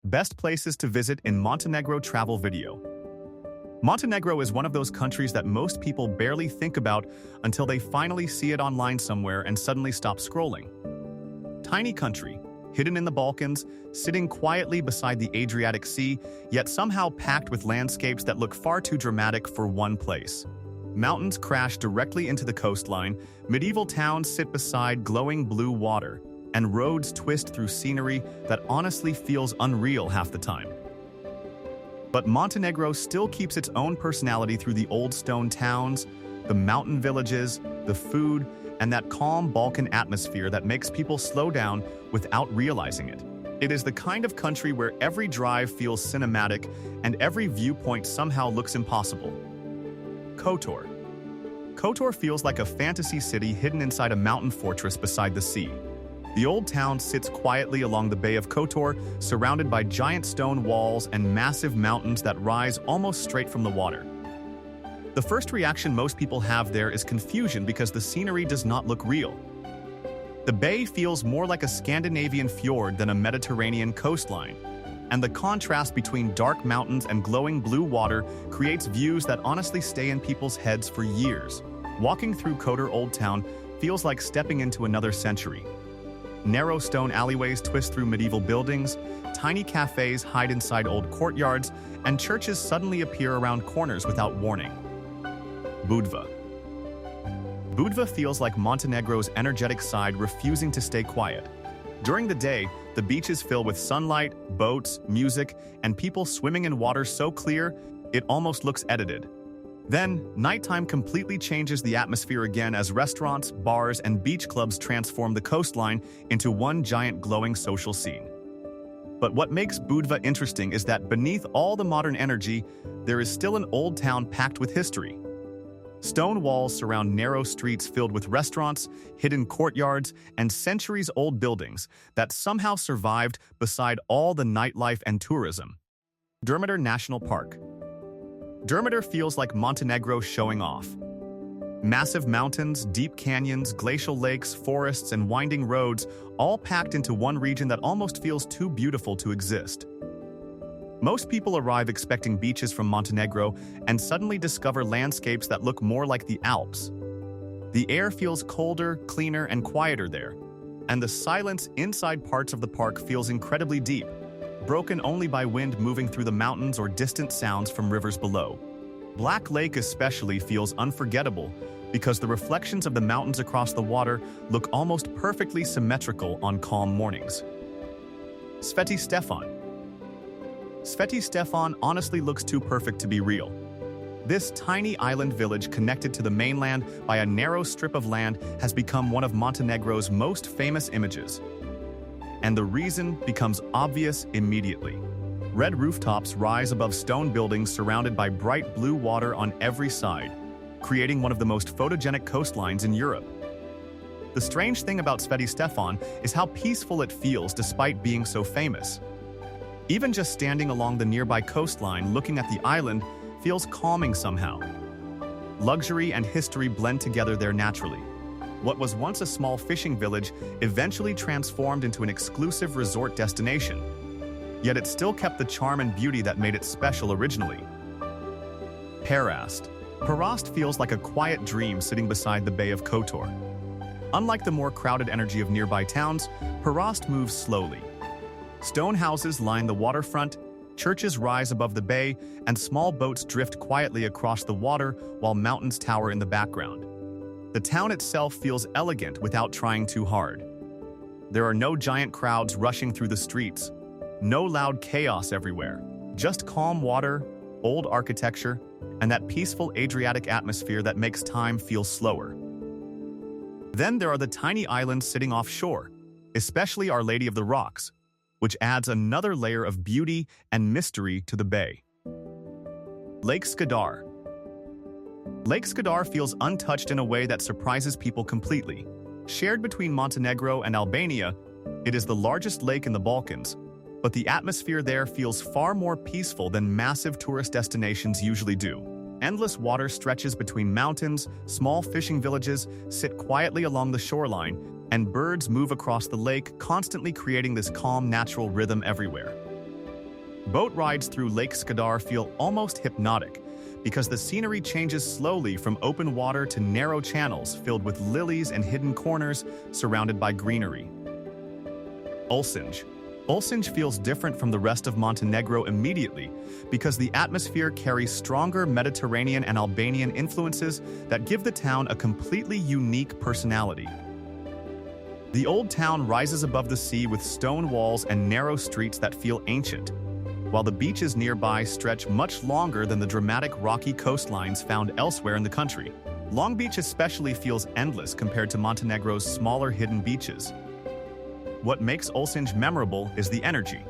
Best places to visit in Montenegro travel video. Montenegro is one of those countries that most people barely think about until they finally see it online somewhere and suddenly stop scrolling. Tiny country, hidden in the Balkans, sitting quietly beside the Adriatic Sea, yet somehow packed with landscapes that look far too dramatic for one place. Mountains crash directly into the coastline, medieval towns sit beside glowing blue water, and roads twist through scenery that honestly feels unreal half the time. But Montenegro still keeps its own personality through the old stone towns, the mountain villages, the food, and that calm Balkan atmosphere that makes people slow down without realizing it. It is the kind of country where every drive feels cinematic and every viewpoint somehow looks impossible. Kotor. Kotor feels like a fantasy city hidden inside a mountain fortress beside the sea. The old town sits quietly along the Bay of Kotor, surrounded by giant stone walls and massive mountains that rise almost straight from the water. The first reaction most people have there is confusion because the scenery does not look real. The bay feels more like a Scandinavian fjord than a Mediterranean coastline, and the contrast between dark mountains and glowing blue water creates views that honestly stay in people's heads for years. Walking through Kotor Old Town feels like stepping into another century. Narrow stone alleyways twist through medieval buildings, tiny cafes hide inside old courtyards, and churches suddenly appear around corners without warning. Budva. Budva feels like Montenegro's energetic side refusing to stay quiet. During the day, the beaches fill with sunlight, boats, music, and people swimming in water so clear, it almost looks edited. Then, nighttime completely changes the atmosphere again as restaurants, bars, and beach clubs transform the coastline into one giant glowing social scene. But what makes Budva interesting is that beneath all the modern energy, there is still an old town packed with history. Stone walls surround narrow streets filled with restaurants, hidden courtyards, and centuries-old buildings that somehow survived beside all the nightlife and tourism. Durmitor National Park. Durmitor feels like Montenegro showing off. Massive mountains, deep canyons, glacial lakes, forests, and winding roads, all packed into one region that almost feels too beautiful to exist. Most people arrive expecting beaches from Montenegro and suddenly discover landscapes that look more like the Alps. The air feels colder, cleaner, and quieter there, and the silence inside parts of the park feels incredibly deep, broken only by wind moving through the mountains or distant sounds from rivers below. Black Lake especially feels unforgettable because the reflections of the mountains across the water look almost perfectly symmetrical on calm mornings. Sveti Stefan. Sveti Stefan honestly looks too perfect to be real. This tiny island village connected to the mainland by a narrow strip of land has become one of Montenegro's most famous images. And the reason becomes obvious immediately. Red rooftops rise above stone buildings surrounded by bright blue water on every side, creating one of the most photogenic coastlines in Europe. The strange thing about Sveti Stefan is how peaceful it feels despite being so famous. Even just standing along the nearby coastline looking at the island feels calming somehow. Luxury and history blend together there naturally. What was once a small fishing village eventually transformed into an exclusive resort destination. Yet it still kept the charm and beauty that made it special originally. Perast. Perast feels like a quiet dream sitting beside the Bay of Kotor. Unlike the more crowded energy of nearby towns, Perast moves slowly. Stone houses line the waterfront, churches rise above the bay, and small boats drift quietly across the water while mountains tower in the background. The town itself feels elegant without trying too hard. There are no giant crowds rushing through the streets, no loud chaos everywhere, just calm water, old architecture, and that peaceful Adriatic atmosphere that makes time feel slower. Then there are the tiny islands sitting offshore, especially Our Lady of the Rocks, which adds another layer of beauty and mystery to the bay. Lake Skadar. Lake Skadar feels untouched in a way that surprises people completely. Shared between Montenegro and Albania, it is the largest lake in the Balkans, but the atmosphere there feels far more peaceful than massive tourist destinations usually do. Endless water stretches between mountains, small fishing villages sit quietly along the shoreline, and birds move across the lake, constantly creating this calm, natural rhythm everywhere. Boat rides through Lake Skadar feel almost hypnotic because the scenery changes slowly from open water to narrow channels filled with lilies and hidden corners surrounded by greenery. Ulcinj. Ulcinj feels different from the rest of Montenegro immediately because the atmosphere carries stronger Mediterranean and Albanian influences that give the town a completely unique personality. The old town rises above the sea with stone walls and narrow streets that feel ancient, while the beaches nearby stretch much longer than the dramatic rocky coastlines found elsewhere in the country. Long Beach especially feels endless compared to Montenegro's smaller hidden beaches. What makes Ulcinj memorable is the energy.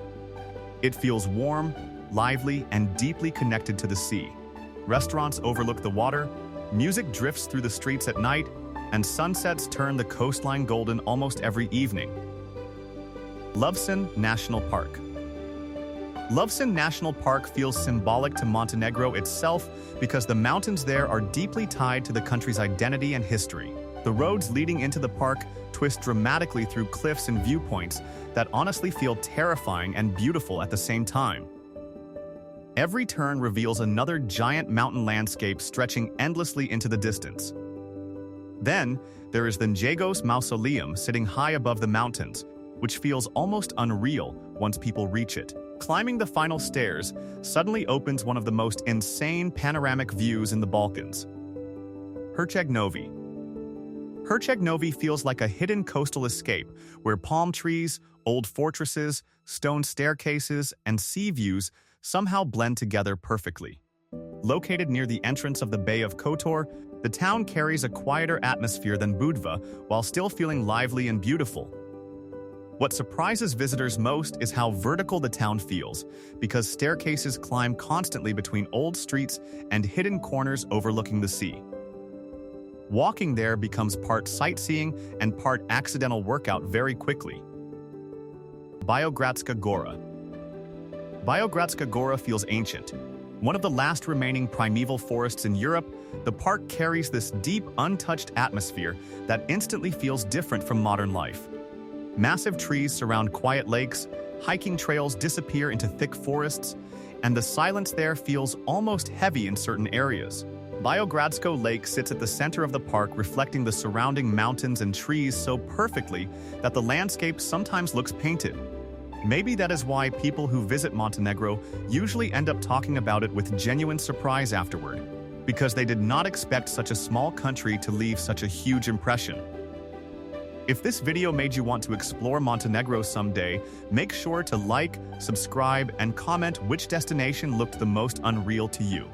It feels warm, lively, and deeply connected to the sea. Restaurants overlook the water, music drifts through the streets at night, and sunsets turn the coastline golden almost every evening. Lovcen National Park. Lovcen National Park feels symbolic to Montenegro itself because the mountains there are deeply tied to the country's identity and history. The roads leading into the park twist dramatically through cliffs and viewpoints that honestly feel terrifying and beautiful at the same time. Every turn reveals another giant mountain landscape stretching endlessly into the distance. Then, there is the Njegos Mausoleum sitting high above the mountains, which feels almost unreal once people reach it. Climbing the final stairs suddenly opens one of the most insane panoramic views in the Balkans. Herceg Novi. Herceg Novi feels like a hidden coastal escape where palm trees, old fortresses, stone staircases, and sea views somehow blend together perfectly. Located near the entrance of the Bay of Kotor, the town carries a quieter atmosphere than Budva while still feeling lively and beautiful. What surprises visitors most is how vertical the town feels, because staircases climb constantly between old streets and hidden corners overlooking the sea. Walking there becomes part sightseeing and part accidental workout very quickly. Biogradska Gora. Biogradska Gora feels ancient. One of the last remaining primeval forests in Europe, the park carries this deep, untouched atmosphere that instantly feels different from modern life. Massive trees surround quiet lakes, hiking trails disappear into thick forests, and the silence there feels almost heavy in certain areas. Biogradsko Lake sits at the center of the park, reflecting the surrounding mountains and trees so perfectly that the landscape sometimes looks painted. Maybe that is why people who visit Montenegro usually end up talking about it with genuine surprise afterward, because they did not expect such a small country to leave such a huge impression. If this video made you want to explore Montenegro someday, make sure to like, subscribe, and comment which destination looked the most unreal to you.